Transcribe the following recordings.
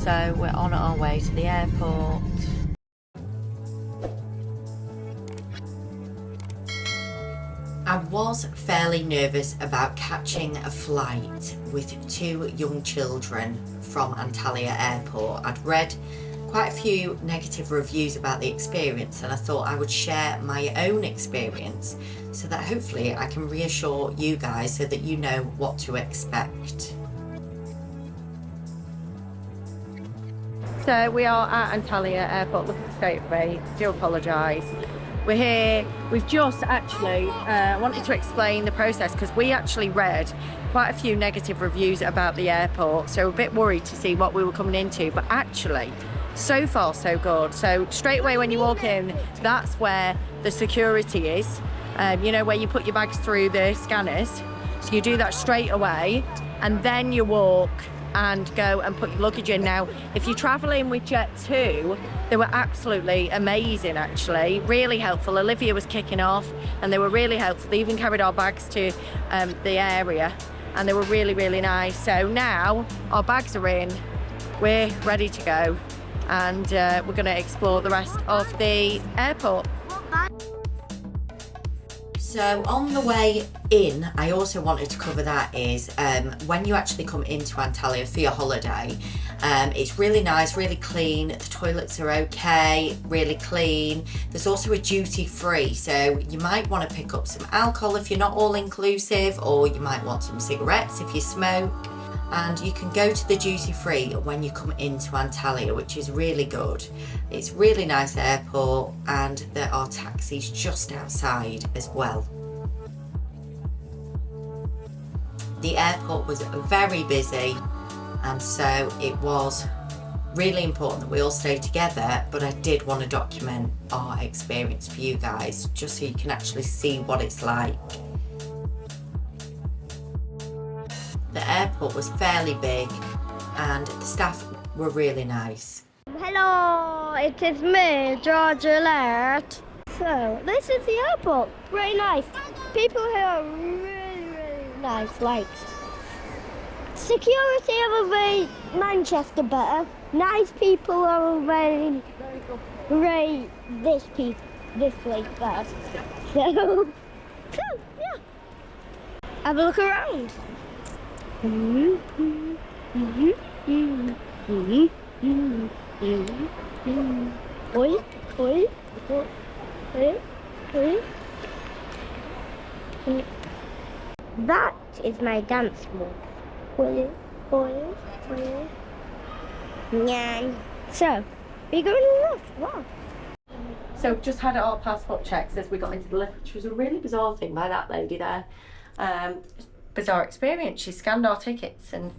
So we're on our way to the airport. I was fairly nervous about catching a flight with two young children from Antalya Airport. I'd read quite a few negative reviews about the experience, and I thought I would share my own experience so that hopefully I can reassure you guys so that you know what to expect. So we are at Antalya Airport. Look at the state of me. Do apologise. We're here. We've just actually wanted to explain the process because we actually read quite a few negative reviews about the airport. So we're a bit worried to see what we were coming into, but actually so far so good. So straight away when you walk in, that's where the security is. You know, where you put your bags through the scanners. So you do that straight away, and then you walk and go and put your luggage in. Now, if you're traveling with Jet2, they were absolutely amazing, actually, really helpful. Olivia was kicking off and they were really helpful. They even carried our bags to the area, and they were really, really nice. So now our bags are in, we're ready to go, and we're going to explore the rest of the airport. So on the way in, I also wanted to cover that is when you actually come into Antalya for your holiday, it's really nice, really clean. The toilets are okay, really clean. There's also a duty free, so you might want to pick up some alcohol if you're not all inclusive, or you might want some cigarettes if you smoke. And you can go to the duty free when you come into Antalya, which is really good. It's a really nice airport, and there are taxis just outside as well. The airport was very busy, and so it was really important that we all stay together, but I did want to document our experience for you guys, just so you can actually see what it's like. The airport was fairly big and the staff were really nice. Hello, it is me, George Alert. So, this is the airport. Really nice. People here are really, really nice. Like, security are very Manchester better. Nice people are very this place better. So, yeah. Have a look around. Oi, oi, oi, oi. That is my dance move. Oi, oi, oi. Nyan. So, we're going left. Wow. So just had our passport checks as we got into the lift, which was a really bizarre thing by that lady there. Bizarre experience. She scanned our tickets, and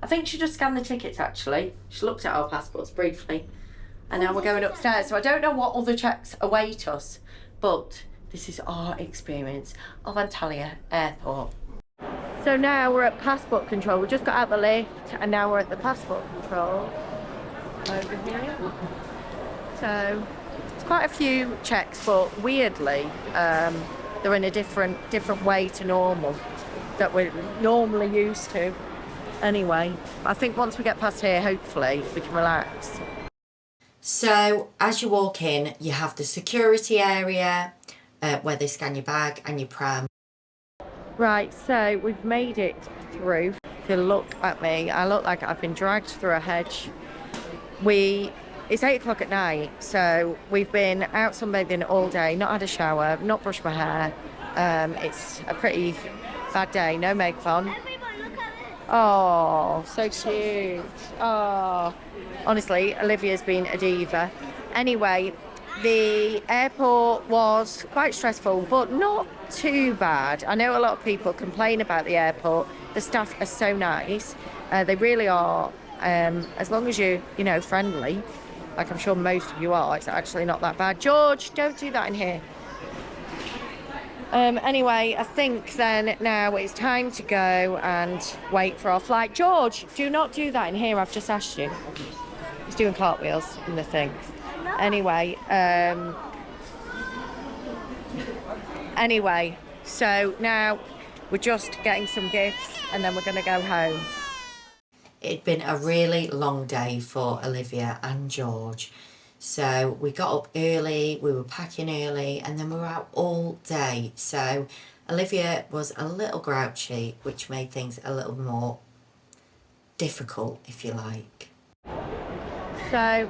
I think she just scanned the tickets actually. She looked at our passports briefly, and now we're going upstairs. So I don't know what other checks await us, but this is our experience of Antalya Airport. So now we're at passport control. We just got out the lift and now we're at the passport control over here. So it's quite a few checks, but weirdly they're in a different way to normal that we're normally used to. Anyway, I think once we get past here, hopefully we can relax. So as you walk in, you have the security area where they scan your bag and your pram. Right, so we've made it through. If you look at me, I look like I've been dragged through a hedge. It's 8 o'clock at night, so we've been out sunbathing all day, not had a shower, not brushed my hair. It's a pretty bad day, no makeup on. Oh, so cute. Oh, honestly, Olivia's been a diva. Anyway, the airport was quite stressful, but not too bad. I know a lot of people complain about the airport. The staff are so nice. They really are. As long as you're, friendly, like I'm sure most of you are, it's actually not that bad. George, don't do that in here. Anyway, I think then now it's time to go and wait for our flight. George, do not do that in here, I've just asked you. He's doing cartwheels in the thing. Anyway, so now we're just getting some gifts and then we're going to go home. it'd been a really long day for Olivia and George. So we got up early, we were packing early, and then we were out all day. So Olivia was a little grouchy, which made things a little more difficult, if you like. So,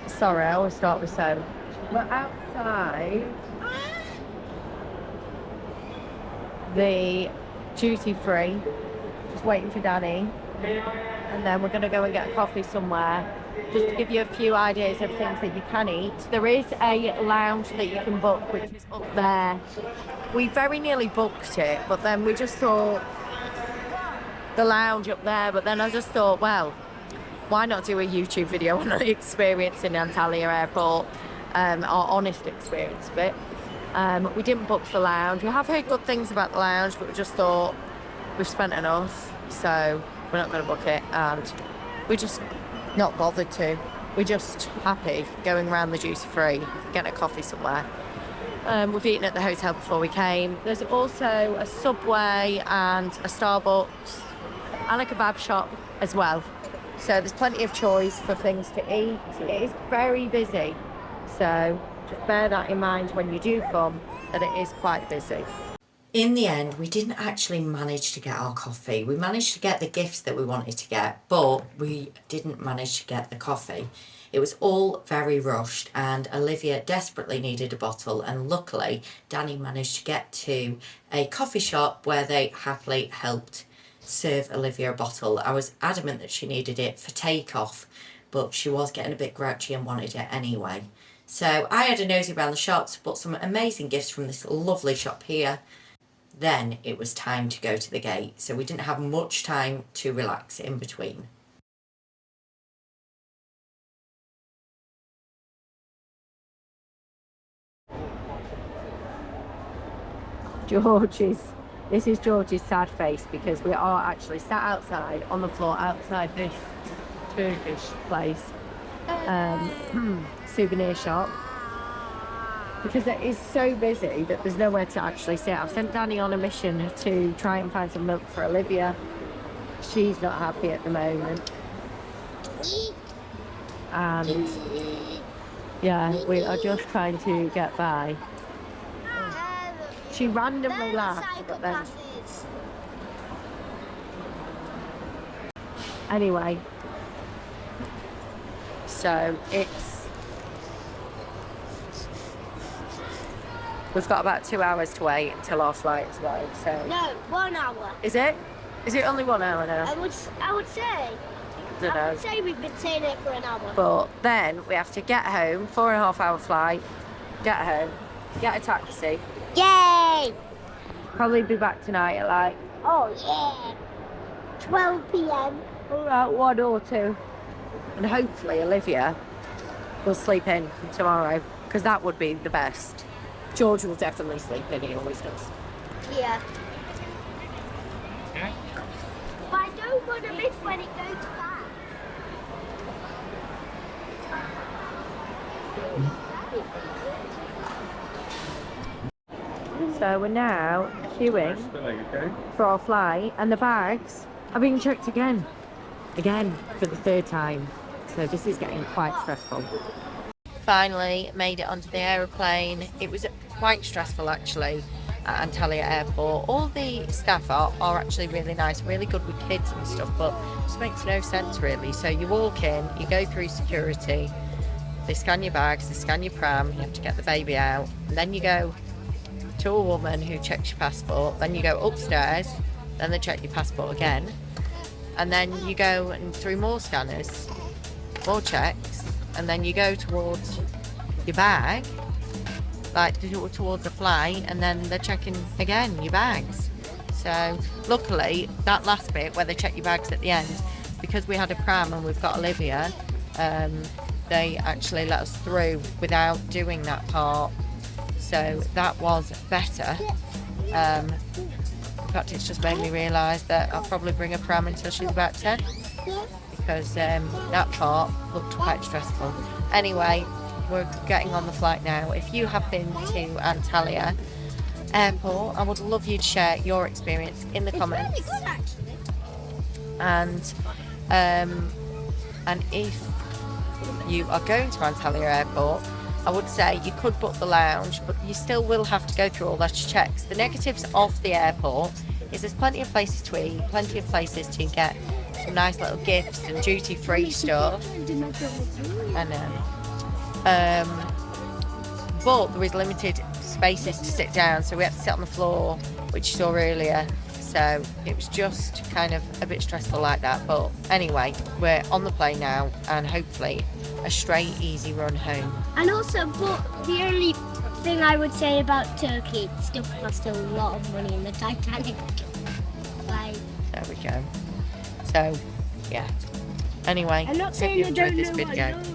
sorry, I always start with so. We're outside the duty free, just waiting for Danny, and then we're going to go and get a coffee somewhere. Just to give you a few ideas of things that you can eat, there is a lounge that you can book, which is up there. We very nearly booked it, but then we just thought the lounge up there, but then I just thought, well, why not do a YouTube video on the experience in Antalya Airport, our honest experience of it. We didn't book the lounge. We have heard good things about the lounge, but we just thought we've spent enough, so we're not going to book it, and we just not bothered to. We're just happy going around the duty free, getting a coffee somewhere. We've eaten at the hotel before we came. There's also a Subway and a Starbucks and a kebab shop as well. So there's plenty of choice for things to eat. It is very busy, so just bear that in mind when you do come, that it is quite busy. In the end, we didn't actually manage to get our coffee. We managed to get the gifts that we wanted to get, but we didn't manage to get the coffee. It was all very rushed, and Olivia desperately needed a bottle, and luckily Danny managed to get to a coffee shop where they happily helped serve Olivia a bottle. I was adamant that she needed it for takeoff, but she was getting a bit grouchy and wanted it anyway. So I had a nosy around the shops, bought some amazing gifts from this lovely shop here. Then it was time to go to the gate, so we didn't have much time to relax in between. This is George's sad face, because we are actually sat outside on the floor outside this Turkish place, souvenir shop, because it is so busy that there's nowhere to actually sit. I've sent Danny on a mission to try and find some milk for Olivia. She's not happy at the moment, and yeah, we are just trying to get by. She randomly laughs, but then anyway, so we've got about 2 hours to wait until our flight as well. So No, 1 hour. Is it only 1 hour now? I would say. Don't know. I would say we've been saying it for an hour. But then we have to get home, 4.5 hour flight, get home, get a taxi. Yay! Probably be back tonight at like, Oh yeah. 12 p.m. about 1 or 2. And hopefully Olivia will sleep in tomorrow, because that would be the best. George will definitely sleep in, he always does. Yeah. But I don't want to miss when it goes fast. So we're now queuing for our flight, and the bags are being checked again for the 3rd time. So this is getting quite stressful. Finally made it onto the aeroplane. It was quite stressful actually at Antalya Airport. All the staff are actually really nice, really good with kids and stuff, but it just makes no sense really. So you walk in, you go through security, they scan your bags, they scan your pram, you have to get the baby out, and then you go to a woman who checks your passport, then you go upstairs, then they check your passport again, and then you go and through more scanners, more checks, and then you go towards your bag, like towards the flight, and then they're checking again your bags. So luckily that last bit where they check your bags at the end, because we had a pram and we've got Olivia, they actually let us through without doing that part. So that was better. In fact, it's just made me realise that I'll probably bring a pram until she's about 10, because that part looked quite stressful. Anyway, we're getting on the flight now. If you have been to Antalya Airport, I would love you to share your experience in the comments. It's really good actually. And And if you are going to Antalya Airport, I would say you could book the lounge, but you still will have to go through all those checks. The negatives of the airport is there's plenty of places to eat, plenty of places to get some nice little gifts and duty-free stuff. I know. But there is limited spaces to sit down, so we had to sit on the floor, which you saw earlier. So it was just kind of a bit stressful like that. But anyway, we're on the plane now, and hopefully a straight, easy run home. And also, but the only thing I would say about Turkey, it still cost a lot of money in the Titanic. Like, There we go. So, yeah. Anyway, I'm not hope saying you I don't enjoyed this know what video. I know.